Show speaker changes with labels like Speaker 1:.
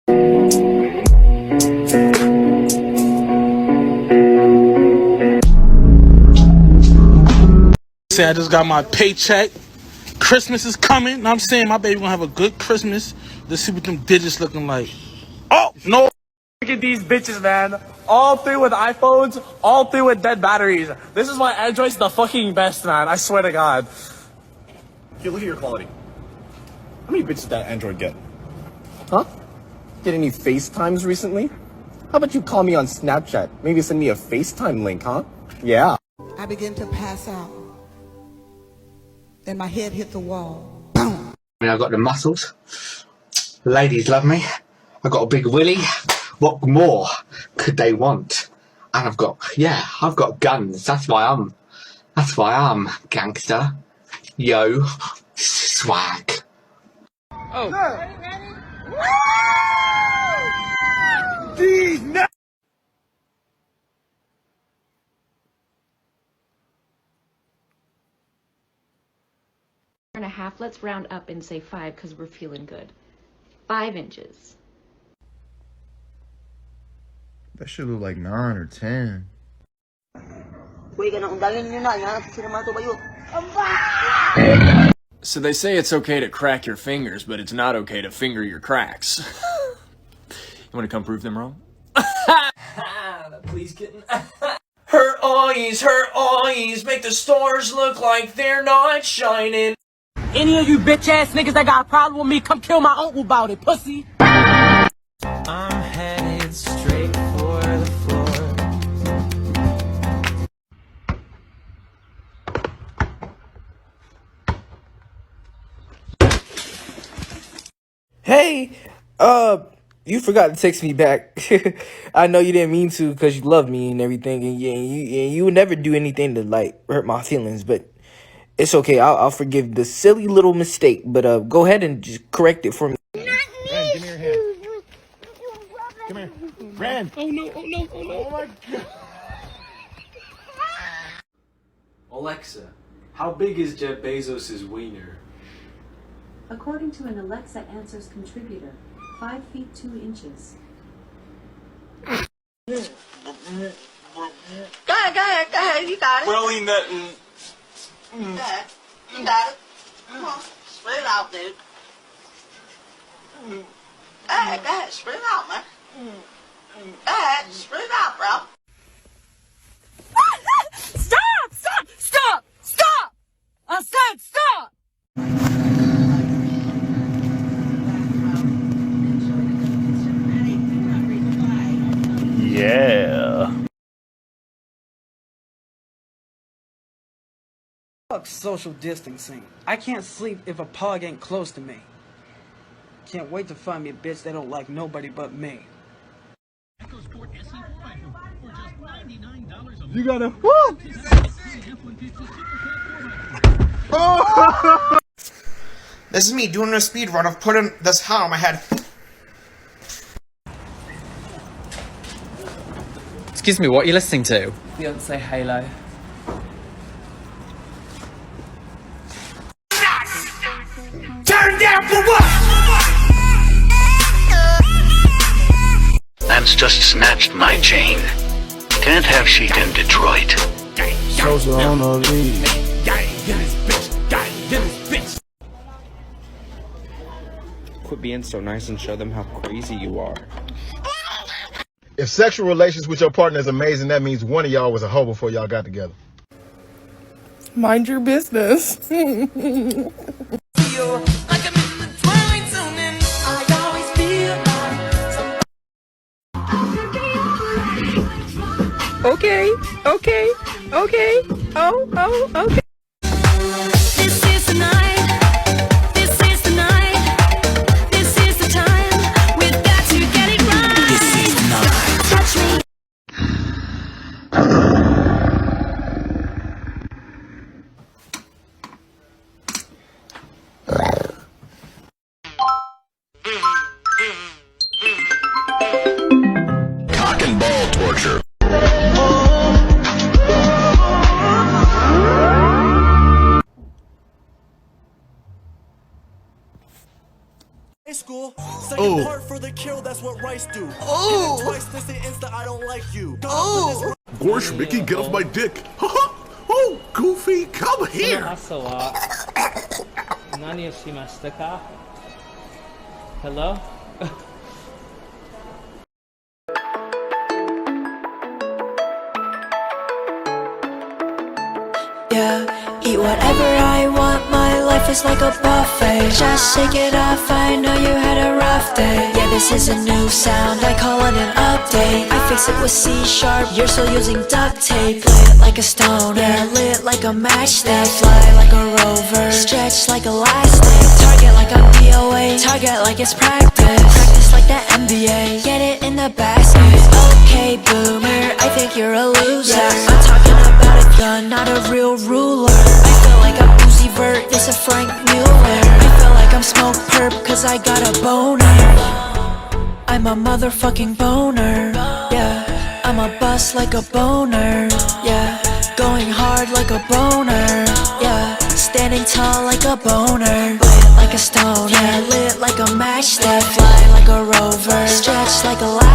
Speaker 1: Say I just got my paycheck. Christmas is coming. Know what I'm saying? My baby gonna have a good Christmas. Let's see what them digits looking like. Oh, no.
Speaker 2: Look at these bitches, man. All three with iPhones, all three with dead batteries. This is why Android's the fucking best, man. I swear to God.
Speaker 3: Hey, look at your quality. How many bitches did that Android get?
Speaker 4: Huh? Get any FaceTimes recently? How about you call me on Snapchat? Maybe send me a FaceTime link, huh? Yeah.
Speaker 5: I began to pass out. Then my head hit the wall. Boom!
Speaker 6: I mean, I've got the muscles. The ladies love me. I've got a big willy. What more could they want? And I've got guns. That's why I'm gangster. Yo, swag.
Speaker 2: Oh. Ready? These nuts!
Speaker 7: And a half. Let's round up and say 5 because we're feeling good. 5 inches.
Speaker 8: That should look like 9 or 10.
Speaker 9: So they say it's okay to crack your fingers, but it's not okay to finger your cracks. You want to come prove them wrong? Please, kitten. Her eyes make the stars look like they're not shining.
Speaker 2: Any of you bitch ass niggas that got a problem with me, come kill my uncle about it, pussy.
Speaker 9: I'm headed straight for the floor.
Speaker 4: Hey, you forgot to text me back. I know you didn't mean to because you love me and everything, and you would never do anything to like hurt my feelings. But it's okay. I'll forgive the silly little mistake. But go ahead and just correct it for me.
Speaker 8: Ren, give me your hand. Come here. Ren.
Speaker 2: Oh no, oh no, oh no.
Speaker 8: Oh my God.
Speaker 9: Alexa, how big is Jeff Bezos' wiener?
Speaker 7: According to an Alexa Answers contributor, 5 feet 2 inches.
Speaker 5: Go ahead, you got it.
Speaker 2: Really nothing.
Speaker 5: Go ahead. You got it. Come on, spit it out, dude. Go ahead, spit it out, man. Go ahead, spit it out, bro. Stop! I said stop!
Speaker 8: Yeah.
Speaker 2: Fuck social distancing. I can't sleep if a pug ain't close to me. Can't wait to find me a bitch that don't like nobody but me.
Speaker 8: You gotta. Woo! Oh!
Speaker 10: This is me doing a speed run of putting this hat on my head.
Speaker 9: Excuse me, what are you listening to? Beyonce Halo.
Speaker 10: Turn down for what?
Speaker 11: Lance just snatched my chain. Can't have sheet in Detroit.
Speaker 4: Quit being so nice and show them how crazy you are.
Speaker 8: If sexual relations with your partner is amazing, that means one of y'all was a hoe before y'all got together.
Speaker 5: Mind your business. Okay. Oh, okay.
Speaker 7: This is the night. This is the night. This is the time. We've got to get it right. This is the night. Touch me.
Speaker 11: Cock and ball torture.
Speaker 2: School, second part for the kill that's
Speaker 12: that's what rice do.
Speaker 7: Oh.
Speaker 12: Twice, they say insta, I don't like you.
Speaker 7: Oh.
Speaker 13: Gorsh, Mickey, get off my dick. Oh, Goofy, come here.
Speaker 14: 朝は何をしましたか Hello?
Speaker 7: Yeah, eat whatever I want, my life is like a buffet. Just shake it off, I know you had a rough day. Yeah, this is a new sound, I call it an update. I fix it with C-sharp, you're still using duct tape. Lit like a stoner, yeah, lit like a matchstick. Fly like a rover, stretch like elastic. Target like I'm DOA, target like it's practice. Practice like the NBA, get it in the basket. Okay, boomer, I think you're a loser. Yeah, I'm talking about a gun, not a real ruler. I feel like I'm Uzi Vert, this a Frank Mueller. I feel like I'm smoke perp, cause I got a boner. I'm a motherfucking boner. Yeah, I'm a bust like a boner. Yeah, going hard like a boner. Yeah, standing tall like a boner. Lit like a stoner, yeah, lit like a matchstick. Fly like a rover, stretch like a